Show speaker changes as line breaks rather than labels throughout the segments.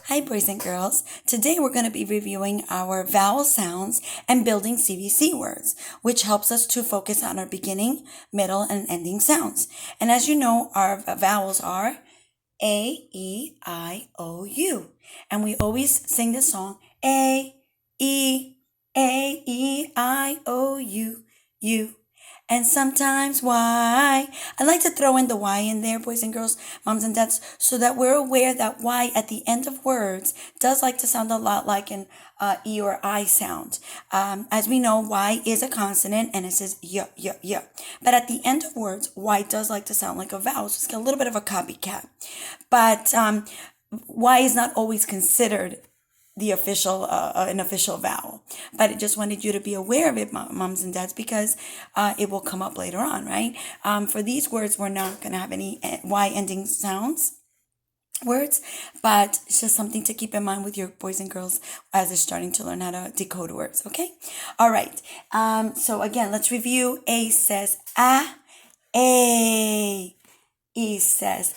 Hi, boys and girls. Today we're going to be reviewing our vowel sounds and building CVC words, which helps us to focus on our beginning, middle, and ending sounds. And as you know, our vowels are A, E, I, O, U. And we always sing this song, A, E, I, O, U, U. And sometimes Y. I like to throw in the Y in there, boys and girls, moms and dads, so that we're aware that Y at the end of words does like to sound a lot like an E or I sound. As we know, Y is a consonant and it says y, y, y. But at the end of words, Y does like to sound like a vowel. So it's a little bit of a copycat. But Y is not always considered the official an official vowel, but I just wanted you to be aware of it, moms and dads, because it will come up later on, right? For these words, we're not going to have any Y ending sounds words, but it's just something to keep in mind with your boys and girls as they're starting to learn how to decode words. Okay, all right. So again, let's review. A says a. E says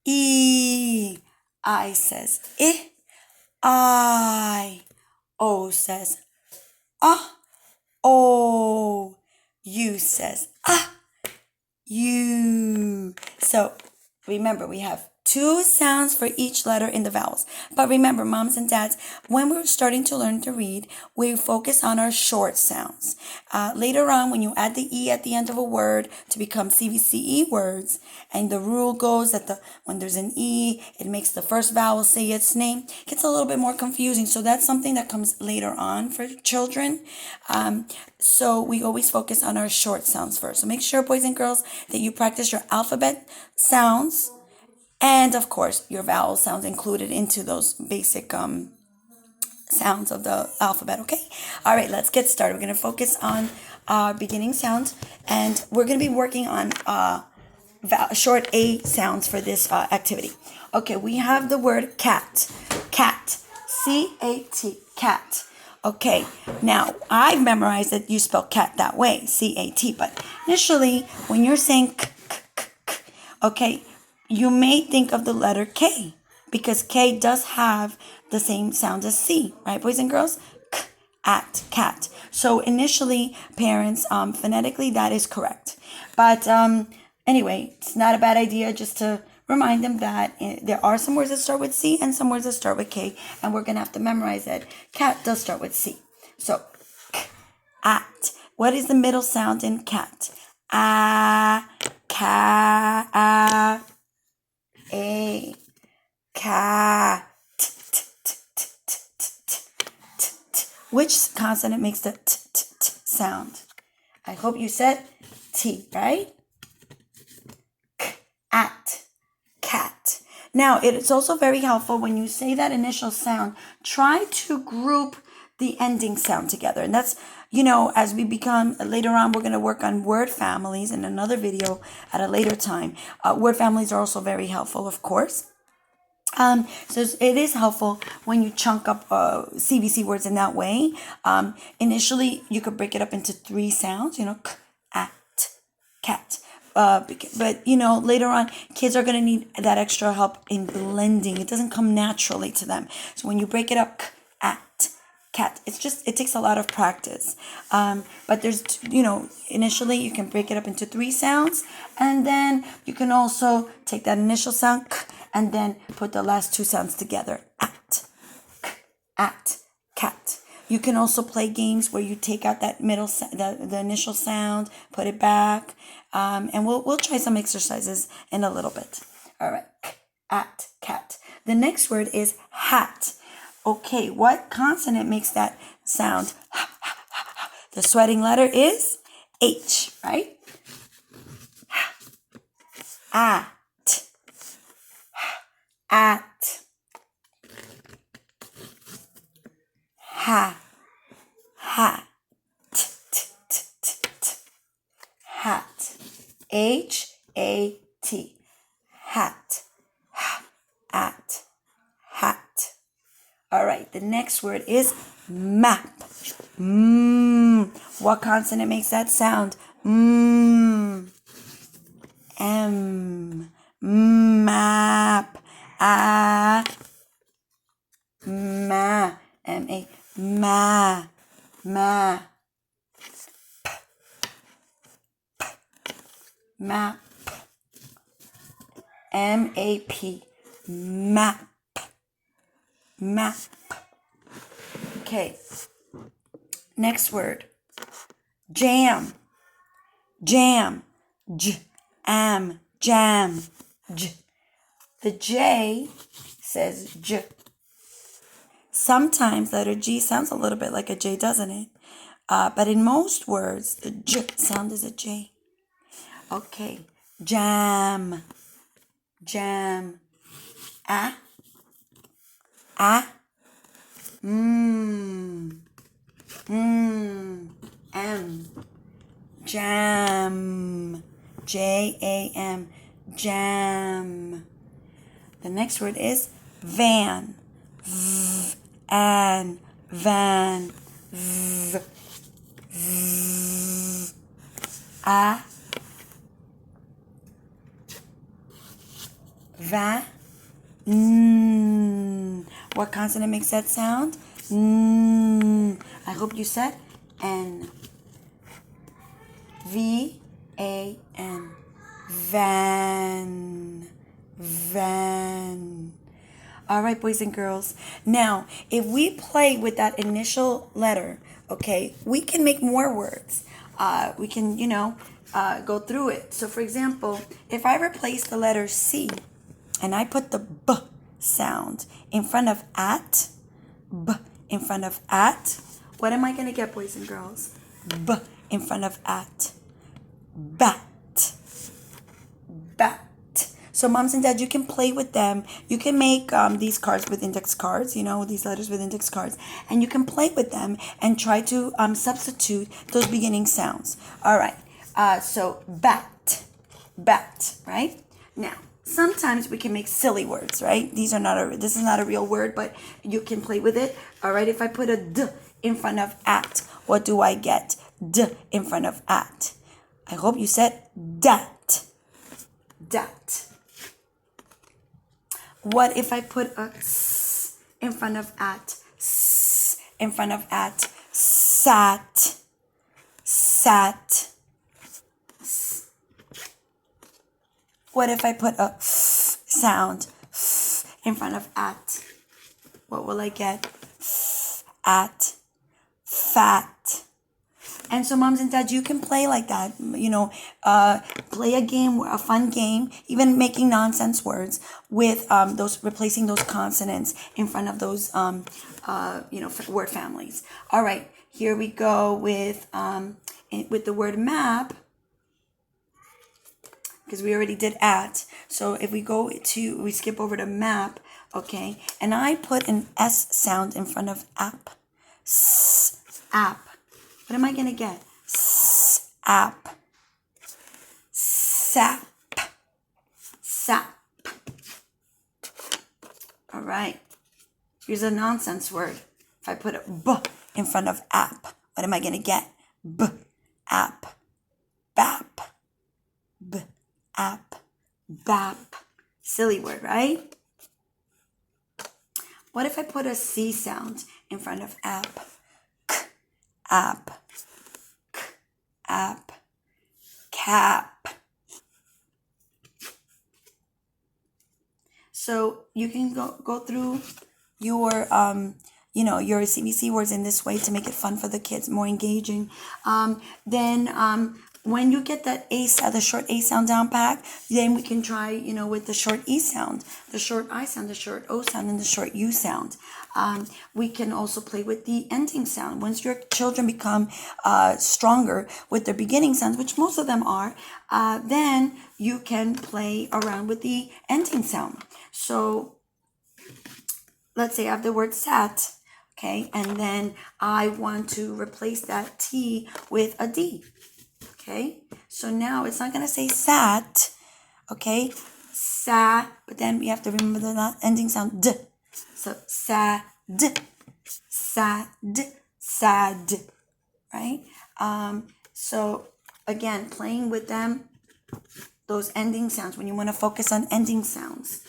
e. I says I. O says O. U says U. So remember, we have two sounds for each letter in the vowels. But remember, moms and dads, when we're starting to learn to read, we focus on our short sounds. Later on, when you add the E at the end of a word to become CVCE words, and the rule goes that when there's an E, it makes the first vowel say its name, it gets a little bit more confusing. So that's something that comes later on for children. So we always focus on our short sounds first. So make sure, boys and girls, that you practice your alphabet sounds and, of course, your vowel sounds included into those basic sounds of the alphabet, okay? All right, let's get started. We're going to focus on our beginning sounds, and we're going to be working on short A sounds for this activity. Okay, we have the word cat. Cat. C-A-T. Cat. Okay, now I've memorized that you spell cat that way, C-A-T, but initially, when you're saying okay, you may think of the letter K, because K does have the same sound as C, right, boys and girls? K, at, cat. So initially, parents, phonetically, that is correct. But anyway, it's not a bad idea just to remind them that there are some words that start with C and some words that start with K, and we're going to have to memorize that cat does start with C. So, k, at. What is the middle sound in cat? A, cat, a, cat. Which consonant makes the t sound? I hope you said T, right? K, at, cat. Now, it is also very helpful when you say that initial sound, try to group the ending sound together. And that's, as we become, later on, we're going to work on word families in another video at a later time. Word families are also very helpful, of course. So it is helpful when you chunk up CVC words in that way. Initially, you could break it up into three sounds, k, at, cat. But later on, kids are going to need that extra help in blending. It doesn't come naturally to them. So when you break it up, k, at, cat, it takes a lot of practice. But there's, initially you can break it up into three sounds, and then you can also take that initial sound, k, and then put the last two sounds together, at, k, at, cat. You can also play games where you take out that middle, the initial sound, put it back, and we'll try some exercises in a little bit. All right, k, at, cat. The next word is hat. Okay, what consonant makes that sound? The sweating letter is H, right? At, at, ha, hat, hat, H-A-T, hat, at, hat. All right, the next word is map. What consonant makes that sound? M. Map. ma, ma, map, M-A-P, map, map. Okay, next word, jam, jam, j-am, jam, j. The J says j. Sometimes letter G sounds a little bit like a J, doesn't it? But in most words, the J sound is a J. Okay, jam, jam, ah, M, jam, J-A-M, jam. The next word is van, van, van, a, va, n. What consonant makes that sound? N. I hope you said N. V-A-N. Van. Van. All right, boys and girls. Now, if we play with that initial letter, okay, we can make more words. We can, go through it. So, for example, if I replace the letter C and I put the B sound in front of at, B in front of at, what am I going to get, boys and girls? B in front of at. Bat. Bat. So moms and dads, you can play with them. You can make these cards with index cards, these letters with index cards. And you can play with them and try to substitute those beginning sounds. All right. So bat. Bat, right? Now, sometimes we can make silly words, right? This is not a real word, but you can play with it. All right. If I put a D in front of at, what do I get? D in front of at. I hope you said dat. Dat. What if I put a S in front of at? S in front of at. Sat. Sat. S. What if I put a F sound? F in front of at. What will I get? F, at. Fat. And so moms and dads, you can play like that, play a game, a fun game, even making nonsense words with replacing those consonants in front of those, word families. All right, here we go with the word map, because we already did at. So if we skip over to map, okay, and I put an S sound in front of app, S, app. What am I going to get? Sap. Sap. Sap. All right. Here's a nonsense word. If I put a B in front of app, what am I going to get? B. App. Bap. B. App. Bap. Silly word, right? What if I put a C sound in front of app? App, app, cap. So you can go through your your CVC words in this way to make it fun for the kids, more engaging. Then when you get that the short A sound down pat, then we can try, with the short E sound, the short I sound, the short O sound, and the short U sound. We can also play with the ending sound. Once your children become stronger with their beginning sounds, which most of them are, then you can play around with the ending sound. So let's say I have the word sat, okay, and then I want to replace that T with a D. Okay, so now it's not going to say sat, okay, sat, but then we have to remember the ending sound D. So sad, sad, sad, right? So again, playing with them, those ending sounds, when you want to focus on ending sounds.